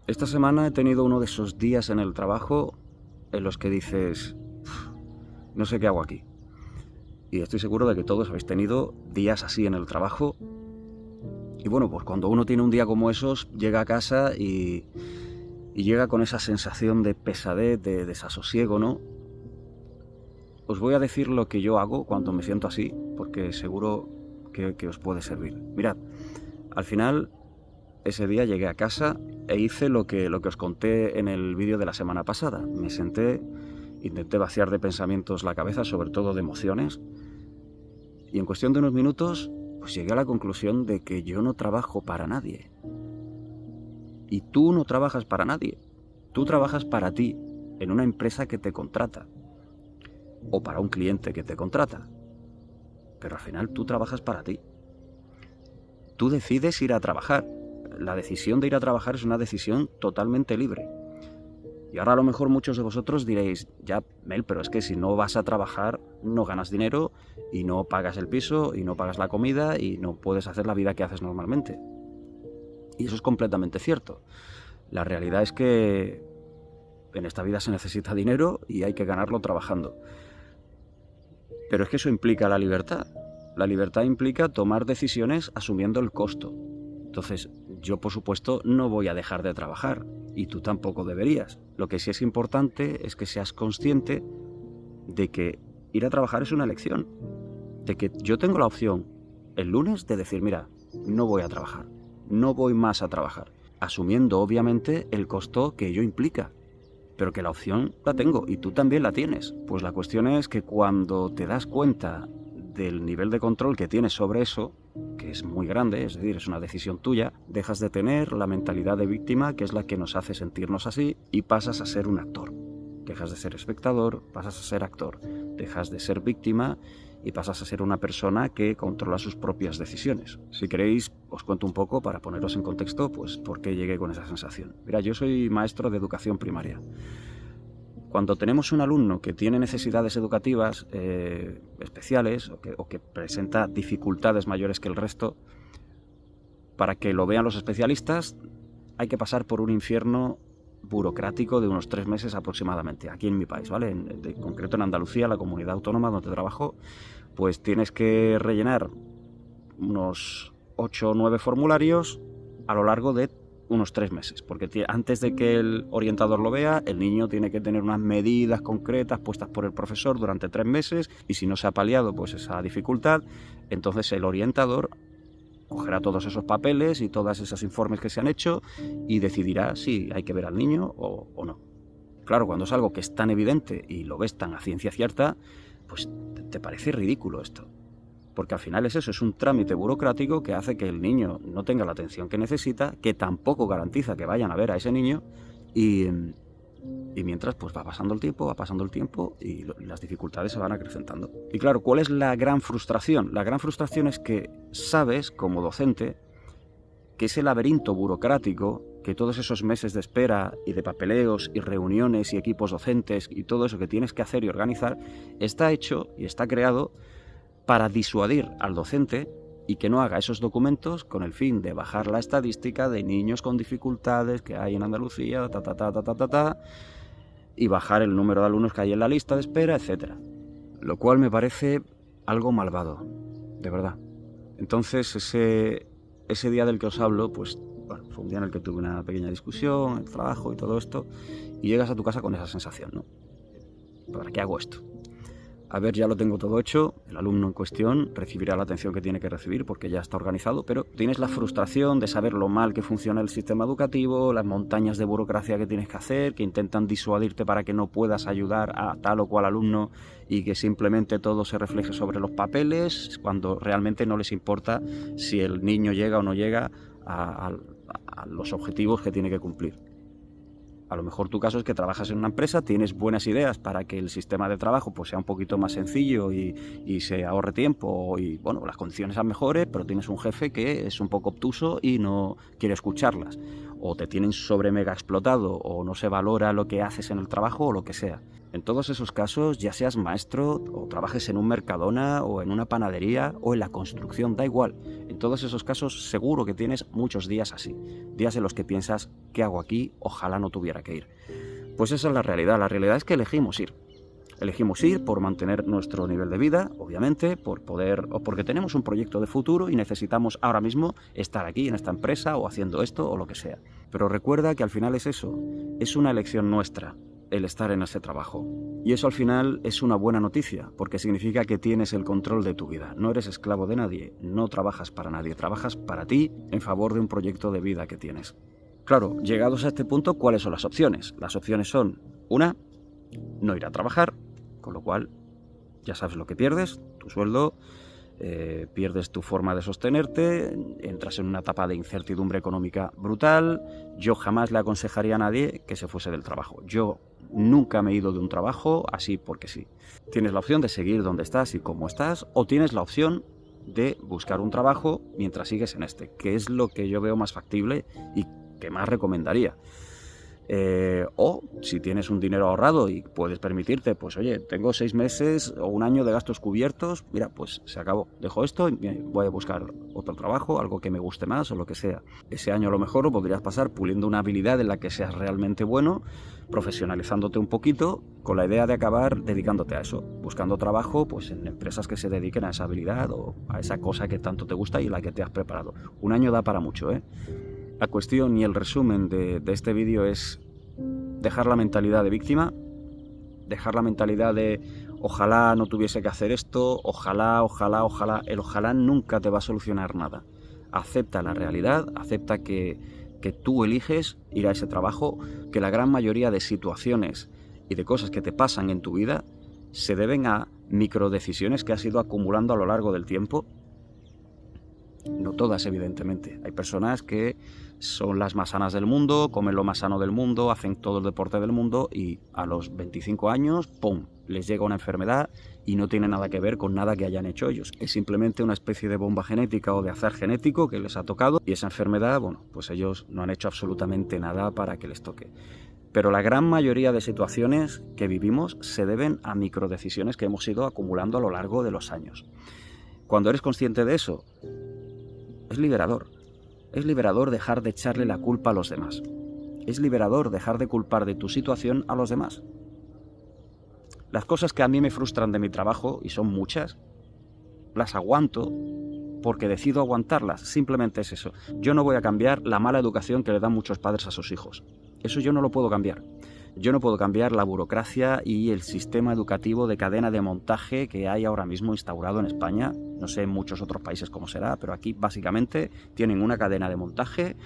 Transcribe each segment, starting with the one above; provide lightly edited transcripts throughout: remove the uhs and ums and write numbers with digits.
Esta semana he tenido uno de esos días en el trabajo en los que dices, no sé qué hago aquí. Y estoy seguro de que todos habéis tenido días así en el trabajo. Y bueno, pues cuando uno tiene un día como esos, llega a casa y llega con esa sensación de pesadez, de desasosiego, ¿no? Os voy a decir lo que yo hago cuando me siento así, porque seguro que os puede servir. Mirad, al final ese día llegué a casa e hice lo que os conté en el vídeo de la semana pasada. Me senté, intenté vaciar de pensamientos la cabeza, sobre todo de emociones, y en cuestión de unos minutos pues llegué a la conclusión de que yo no trabajo para nadie. Y tú no trabajas para nadie. Tú trabajas para ti, en una empresa que te contrata, o para un cliente que te contrata. Pero al final tú trabajas para ti. Tú decides ir a trabajar. La decisión de ir a trabajar es una decisión totalmente libre. Y ahora a lo mejor muchos de vosotros diréis, ya, Mel, pero es que si no vas a trabajar no ganas dinero y no pagas el piso y no pagas la comida y no puedes hacer la vida que haces normalmente. Y eso es completamente cierto. La realidad es que en esta vida se necesita dinero y hay que ganarlo trabajando. Pero es que eso implica la libertad. La libertad implica tomar decisiones asumiendo el costo. Entonces, yo por supuesto no voy a dejar de trabajar y tú tampoco deberías. Lo que sí es importante es que seas consciente de que ir a trabajar es una elección. De que yo tengo la opción el lunes de decir, mira, no voy a trabajar, no voy más a trabajar, asumiendo obviamente el costo que ello implica. Pero que la opción la tengo y tú también la tienes. Pues la cuestión es que cuando te das cuenta del nivel de control que tienes sobre eso, que es muy grande, es decir, es una decisión tuya, dejas de tener la mentalidad de víctima, que es la que nos hace sentirnos así, y pasas a ser un actor. Dejas de ser espectador, pasas a ser actor. Dejas de ser víctima y pasas a ser una persona que controla sus propias decisiones. Si queréis, os cuento un poco para poneros en contexto, pues por qué llegué con esa sensación. Mira, yo soy maestro de educación primaria. Cuando tenemos un alumno que tiene necesidades educativas especiales o que presenta dificultades mayores que el resto, para que lo vean los especialistas hay que pasar por un infierno burocrático de unos 3 meses aproximadamente, aquí en mi país, ¿vale? En concreto en Andalucía, la comunidad autónoma donde trabajo, pues tienes que rellenar unos 8 o 9 formularios a lo largo de unos 3 meses, porque antes de que el orientador lo vea, el niño tiene que tener unas medidas concretas puestas por el profesor durante 3 meses, y si no se ha paliado pues esa dificultad, entonces el orientador cogerá todos esos papeles y todos esos informes que se han hecho y decidirá si hay que ver al niño o no. Claro, cuando es algo que es tan evidente y lo ves tan a ciencia cierta, pues te parece ridículo esto. Porque al final es eso, es un trámite burocrático que hace que el niño no tenga la atención que necesita, que tampoco garantiza que vayan a ver a ese niño y mientras pues va pasando el tiempo y las dificultades se van acrecentando. Y claro, ¿cuál es la gran frustración? La gran frustración es que sabes, como docente, que ese laberinto burocrático, que todos esos meses de espera y de papeleos y reuniones y equipos docentes y todo eso que tienes que hacer y organizar, está hecho y está creado para disuadir al docente y que no haga esos documentos con el fin de bajar la estadística de niños con dificultades que hay en Andalucía, y bajar el número de alumnos que hay en la lista de espera, etc. Lo cual me parece algo malvado, de verdad. Entonces ese día del que os hablo, pues bueno, fue un día en el que tuve una pequeña discusión, el trabajo y todo esto, y llegas a tu casa con esa sensación, ¿no? ¿Para qué hago esto? A ver, ya lo tengo todo hecho, el alumno en cuestión recibirá la atención que tiene que recibir porque ya está organizado, pero tienes la frustración de saber lo mal que funciona el sistema educativo, las montañas de burocracia que tienes que hacer, que intentan disuadirte para que no puedas ayudar a tal o cual alumno y que simplemente todo se refleje sobre los papeles, cuando realmente no les importa si el niño llega o no llega a los objetivos que tiene que cumplir. A lo mejor tu caso es que trabajas en una empresa, tienes buenas ideas para que el sistema de trabajo pues sea un poquito más sencillo y se ahorre tiempo y bueno, las condiciones sean mejores, pero tienes un jefe que es un poco obtuso y no quiere escucharlas. o te tienen sobre mega explotado, o no se valora lo que haces en el trabajo o lo que sea. En todos esos casos, ya seas maestro o trabajes en un Mercadona o en una panadería o en la construcción, da igual. En todos esos casos seguro que tienes muchos días así. Días en los que piensas, ¿qué hago aquí? Ojalá no tuviera que ir. Pues esa es la realidad. La realidad es que elegimos ir. Elegimos ir por mantener nuestro nivel de vida, obviamente, por poder, o porque tenemos un proyecto de futuro y necesitamos ahora mismo estar aquí en esta empresa o haciendo esto o lo que sea. Pero recuerda que al final es eso, es una elección nuestra el estar en ese trabajo. Y eso al final es una buena noticia, porque significa que tienes el control de tu vida. No eres esclavo de nadie, no trabajas para nadie, trabajas para ti en favor de un proyecto de vida que tienes. Claro, llegados a este punto, ¿cuáles son las opciones? Las opciones son, una, no ir a trabajar, con lo cual ya sabes lo que pierdes, tu sueldo, pierdes tu forma de sostenerte, entras en una etapa de incertidumbre económica brutal. Yo jamás le aconsejaría a nadie que se fuese del trabajo. Yo nunca me he ido de un trabajo así porque sí. Tienes la opción de seguir donde estás y cómo estás, o tienes la opción de buscar un trabajo mientras sigues en este, que es lo que yo veo más factible y que más recomendaría. O si tienes un dinero ahorrado y puedes permitirte, pues oye, tengo 6 meses o un año de gastos cubiertos, mira, pues se acabó, dejo esto y voy a buscar otro trabajo, algo que me guste más o lo que sea. Ese año a lo mejor lo podrías pasar puliendo una habilidad en la que seas realmente bueno, profesionalizándote un poquito, con la idea de acabar dedicándote a eso, buscando trabajo pues en empresas que se dediquen a esa habilidad o a esa cosa que tanto te gusta y la que te has preparado. Un año da para mucho, ¿eh? La cuestión y el resumen de este vídeo es dejar la mentalidad de víctima, dejar la mentalidad de ojalá no tuviese que hacer esto, ojalá. El ojalá nunca te va a solucionar nada. Acepta la realidad, acepta que tú eliges ir a ese trabajo, que la gran mayoría de situaciones y de cosas que te pasan en tu vida se deben a microdecisiones que has ido acumulando a lo largo del tiempo. No todas, evidentemente. Hay personas que son las más sanas del mundo, comen lo más sano del mundo, hacen todo el deporte del mundo y a los 25 años, ¡pum!, les llega una enfermedad y no tiene nada que ver con nada que hayan hecho ellos. Es simplemente una especie de bomba genética o de azar genético que les ha tocado y esa enfermedad, bueno, pues ellos no han hecho absolutamente nada para que les toque. Pero la gran mayoría de situaciones que vivimos se deben a microdecisiones que hemos ido acumulando a lo largo de los años. Cuando eres consciente de eso, es liberador. Es liberador dejar de echarle la culpa a los demás. Es liberador dejar de culpar de tu situación a los demás. Las cosas que a mí me frustran de mi trabajo, y son muchas, las aguanto porque decido aguantarlas. Simplemente es eso. Yo no voy a cambiar la mala educación que le dan muchos padres a sus hijos. Eso yo no lo puedo cambiar. Yo no puedo cambiar la burocracia y el sistema educativo de cadena de montaje que hay ahora mismo instaurado en España. No sé en muchos otros países cómo será, pero aquí básicamente tienen una cadena de montaje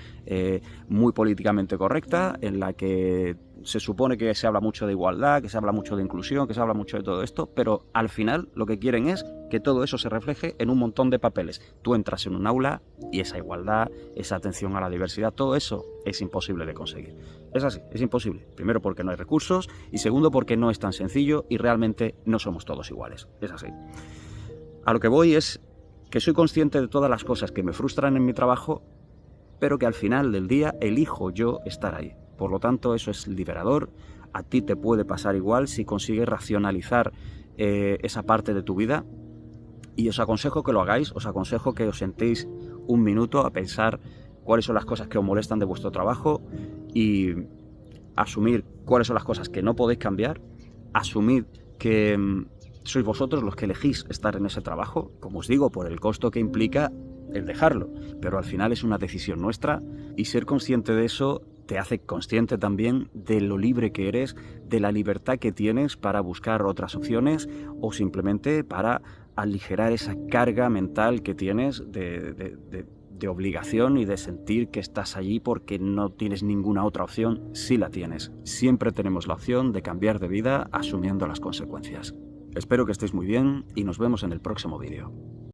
muy políticamente correcta, en la que se supone que se habla mucho de igualdad, que se habla mucho de inclusión, que se habla mucho de todo esto, pero al final lo que quieren es que todo eso se refleje en un montón de papeles. Tú entras en un aula y esa igualdad, esa atención a la diversidad, todo eso es imposible de conseguir. Es así, es imposible. Primero porque no hay recursos y segundo porque no es tan sencillo y realmente no somos todos iguales. Es así. A lo que voy es que soy consciente de todas las cosas que me frustran en mi trabajo, pero que al final del día elijo yo estar ahí. Por lo tanto, eso es liberador. A ti te puede pasar igual si consigues racionalizar esa parte de tu vida. Y os aconsejo que lo hagáis, os aconsejo que os sentéis un minuto a pensar cuáles son las cosas que os molestan de vuestro trabajo y asumir cuáles son las cosas que no podéis cambiar, asumid que sois vosotros los que elegís estar en ese trabajo, como os digo, por el costo que implica el dejarlo, pero al final es una decisión nuestra y ser consciente de eso te hace consciente también de lo libre que eres, de la libertad que tienes para buscar otras opciones o simplemente para aligerar esa carga mental que tienes de obligación y de sentir que estás allí porque no tienes ninguna otra opción. Sí la tienes. Siempre tenemos la opción de cambiar de vida asumiendo las consecuencias. Espero que estéis muy bien y nos vemos en el próximo vídeo.